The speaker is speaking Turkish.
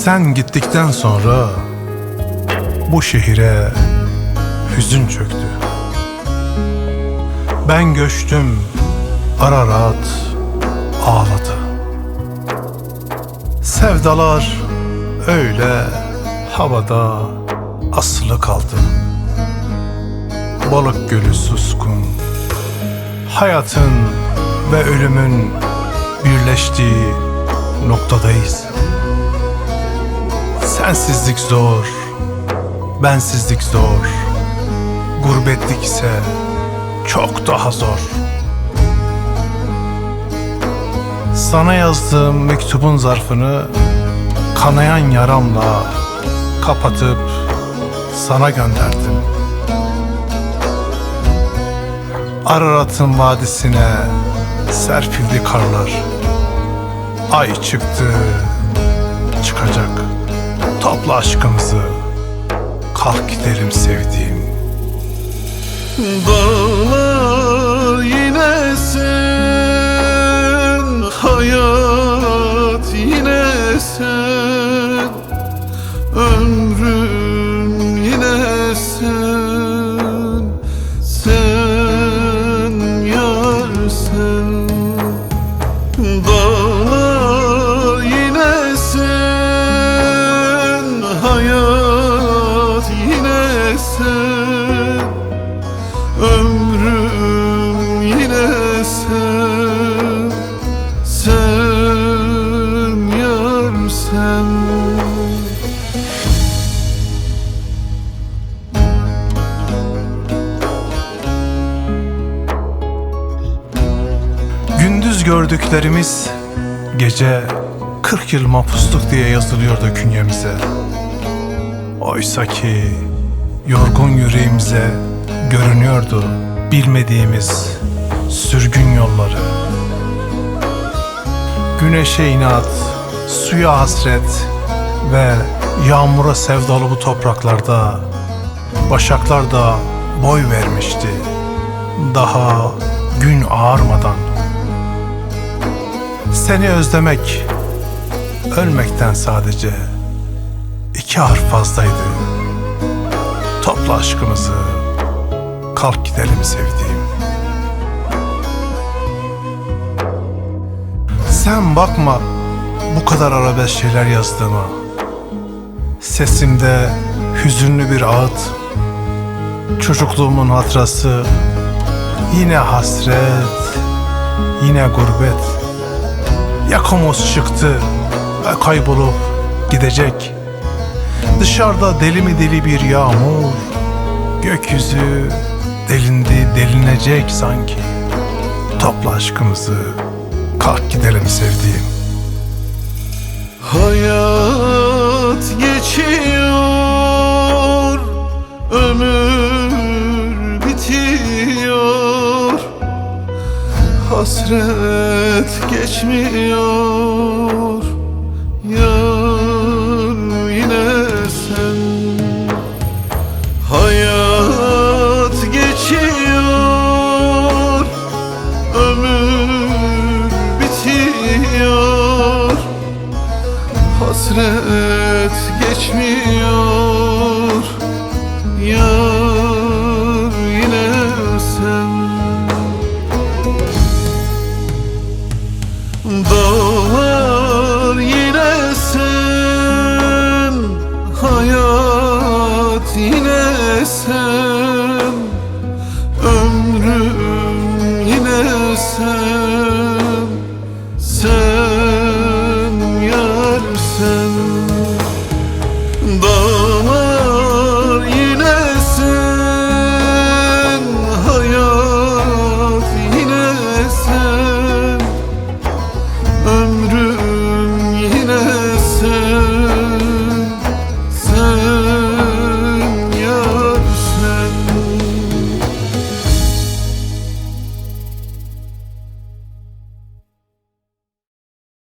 Sen gittikten sonra bu şehire hüzün çöktü. Ben göçtüm, Ararat ağladı. Sevdalar öyle havada asılı kaldı. Balık gölü suskun, hayatın ve ölümün birleştiği noktadayız. Sensizlik zor, bensizlik zor, gurbetlik ise çok daha zor. Sana yazdığım mektubun zarfını kanayan yaramla kapatıp sana gönderdim. Ararat'ın vadisine serpildi karlar. Ay çıktı, çıkacak. Topla aşkımızı, kalk gidelim sevdiğim. Dağlar yine sen, hayat yine sen, ömrüm yine sen, sen yar sen. Dağlar yine sen, hayat yine sen, ömrüm yine sen, sen yar sen. Gündüz gördüklerimiz gece 40 yıl mahpusluk diye yazılıyordu künyemize. Oysa ki yorgun yüreğimize görünüyordu bilmediğimiz sürgün yolları. Güneşe inat, suya hasret ve yağmura sevdalı bu topraklarda başaklar da boy vermişti daha gün ağarmadan. Seni özlemek ölmekten sadece 2 harf fazlaydı. Topla aşkımızı, kalk gidelim sevdiğim. Sen bakma bu kadar arabesk şeyler yazdığıma. Sesimde hüzünlü bir ağıt, çocukluğumun hatırası, yine hasret, yine gurbet. Yakamoz çıktı ve kaybolup gidecek. Dışarıda deli mi deli bir yağmur, gökyüzü delindi delinecek sanki. Topla aşkımızı, kalk gidelim sevdiğim. Hayat geçiyor, ömür bitiyor, hasret geçmiyor, yar yine sen. Hayat geçiyor, ömür bitiyor, hasret geçmiyor, yar yine sen. Dağlar yine sen, hayat yine sen,